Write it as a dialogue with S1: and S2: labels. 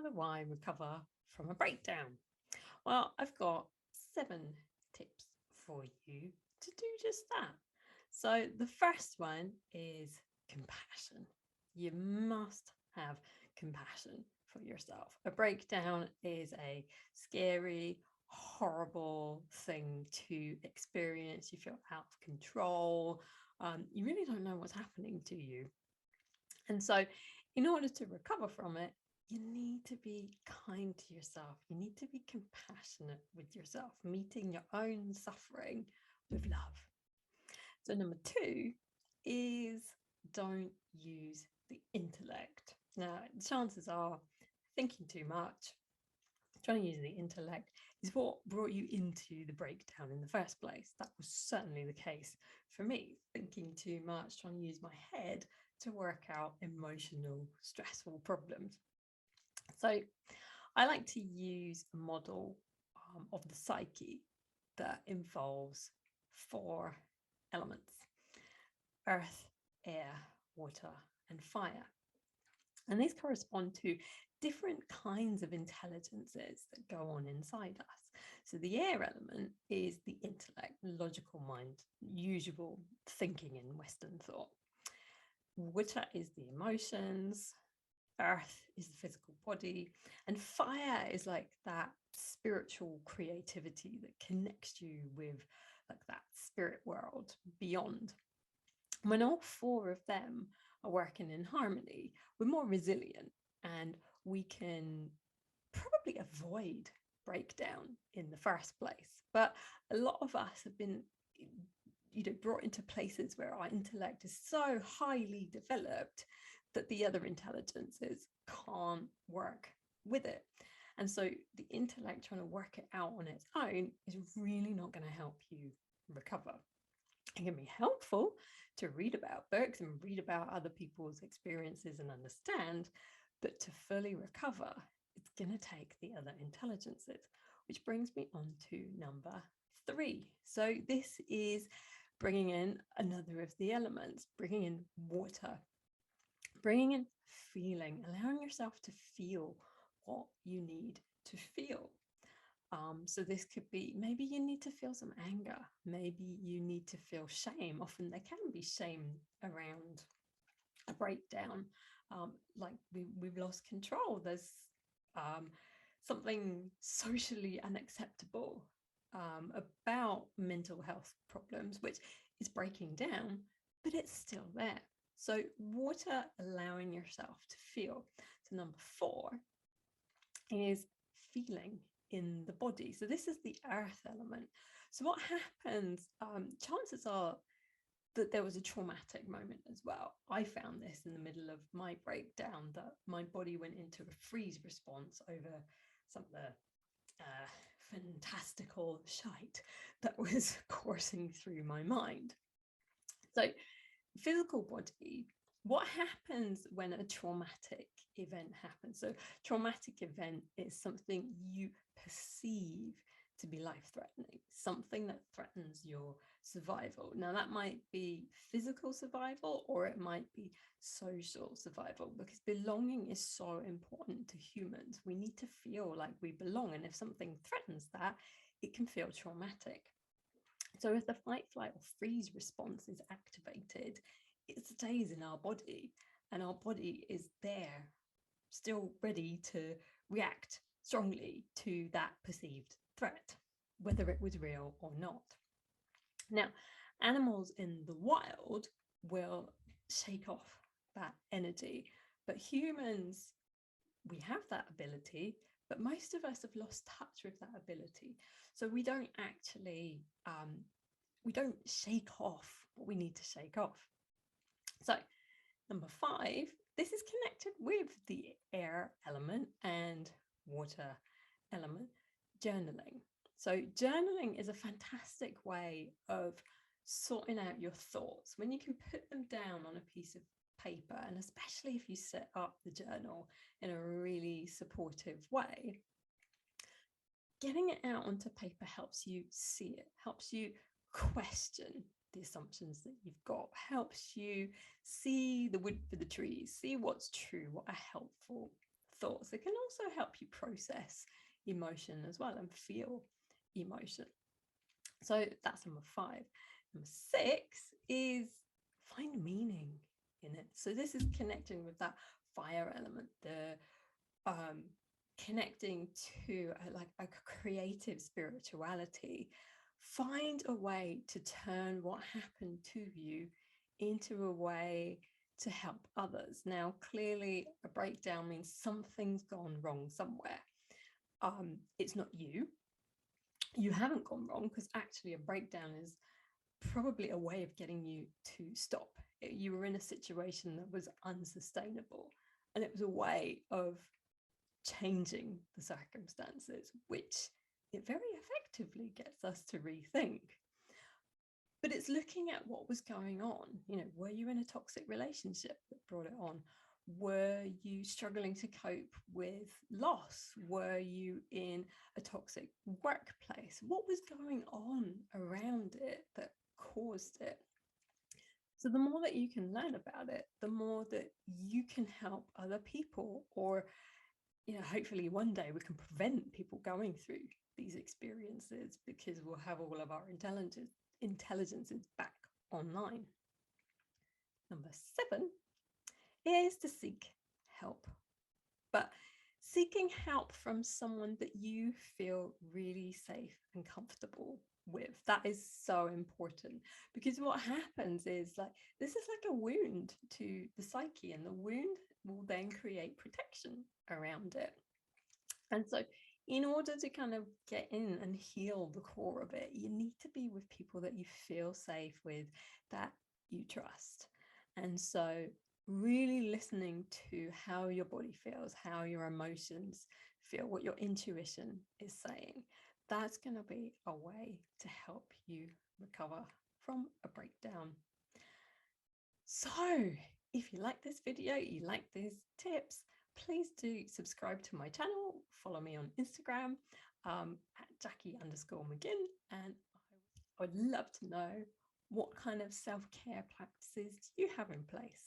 S1: do I recover from a breakdown? Well, I've got 7 tips for you to do just that. So, the first one is compassion. You must have compassion for yourself. A breakdown is a scary, horrible thing to experience. You feel out of control. You really don't know what's happening to you. And so, in order to recover from it, you need to be kind to yourself. You need to be compassionate with yourself, meeting your own suffering with love. So, number two is don't use the intellect. Now, chances are thinking too much, trying to use the intellect is what brought you into the breakdown in the first place. That was certainly the case for me, thinking too much, trying to use my head to work out emotional, stressful problems. So I like to use a model of the psyche that involves 4 elements: earth, air, water, and fire. And these correspond to different kinds of intelligences that go on inside us. So the air element is the intellect, logical mind, usual thinking in Western thought. Water is the emotions, earth is the physical body, and fire is like that spiritual creativity that connects you with like that spirit world beyond. When all 4 of them are working in harmony, we're more resilient and we can probably avoid breakdown in the first place. But a lot of us have been brought into places where our intellect is so highly developed that the other intelligences can't work with it. And so the intellect trying to work it out on its own is really not going to help you recover. It can be helpful to read about books and read about other people's experiences and understand, but to fully recover, it's going to take the other intelligences, which brings me on to number 3. So this is bringing in another of the elements, bringing in water, bringing in feeling, allowing yourself to feel what you need to feel. So this could be, maybe you need to feel some anger. Maybe you need to feel shame. Often there can be shame around a breakdown, like we've lost control. There's something socially unacceptable about mental health problems, which is breaking down, but it's still there. So water, allowing yourself to feel. So number 4 is feeling in the body. So this is the earth element. So what happens, chances are that there was a traumatic moment as well. I found this in the middle of my breakdown, that my body went into a freeze response over some of the fantastical shite that was coursing through my mind. So physical body, what happens when a traumatic event happens? So traumatic event is something you perceive to be life-threatening, something that threatens your survival. Now that might be physical survival or it might be social survival, because belonging is so important to humans. We need to feel like we belong, and if something threatens that, it can feel traumatic. So if the fight, flight, or freeze response is activated, it stays in our body, and our body is there, still ready to react strongly to that perceived threat, whether it was real or not. Now, animals in the wild will shake off that energy, but humans, we have that ability, but most of us have lost touch with that ability. So we don't actually, we don't shake off what we need to shake off. So number 5, this is connected with the air element and water element, journaling. So journaling is a fantastic way of sorting out your thoughts when you can put them down on a piece of paper, and especially if you set up the journal in a really supportive way. Getting it out onto paper helps you see it, helps you question the assumptions that you've got, helps you see the wood for the trees, see what's true, what are helpful thoughts. It can also help you process emotion as well and feel emotion. So that's number 5. Number 6 is find meaning in it. So this is connecting with that fire element, the connecting to a creative spirituality. Find a way to turn what happened to you into a way to help others. Now, clearly, a breakdown means something's gone wrong somewhere. It's not you. You haven't gone wrong, because actually a breakdown is probably a way of getting you to stop. You were in a situation that was unsustainable, and it was a way of changing the circumstances, which it very effectively gets us to rethink. But it's looking at what was going on. Were you in a toxic relationship that brought it on? Were you struggling to cope with loss? Were you in a toxic workplace? What was going on around it that caused it? So the more that you can learn about it, the more that you can help other people, or hopefully one day we can prevent people going through these experiences, because we'll have all of our intelligences back online. Number 7 is to seek help, but seeking help from someone that you feel really safe and comfortable with. That is so important, because what happens is, this is like a wound to the psyche, and the wound will then create protection around it. And so in order to kind of get in and heal the core of it, you need to be with people that you feel safe with, that you trust. And so really listening to how your body feels, how your emotions feel, what your intuition is saying, that's going to be a way to help you recover from a breakdown. So if you like this video, you like these tips, please do subscribe to my channel, follow me on Instagram at Jackie_McGinn, and I would love to know what kind of self-care practices you have in place.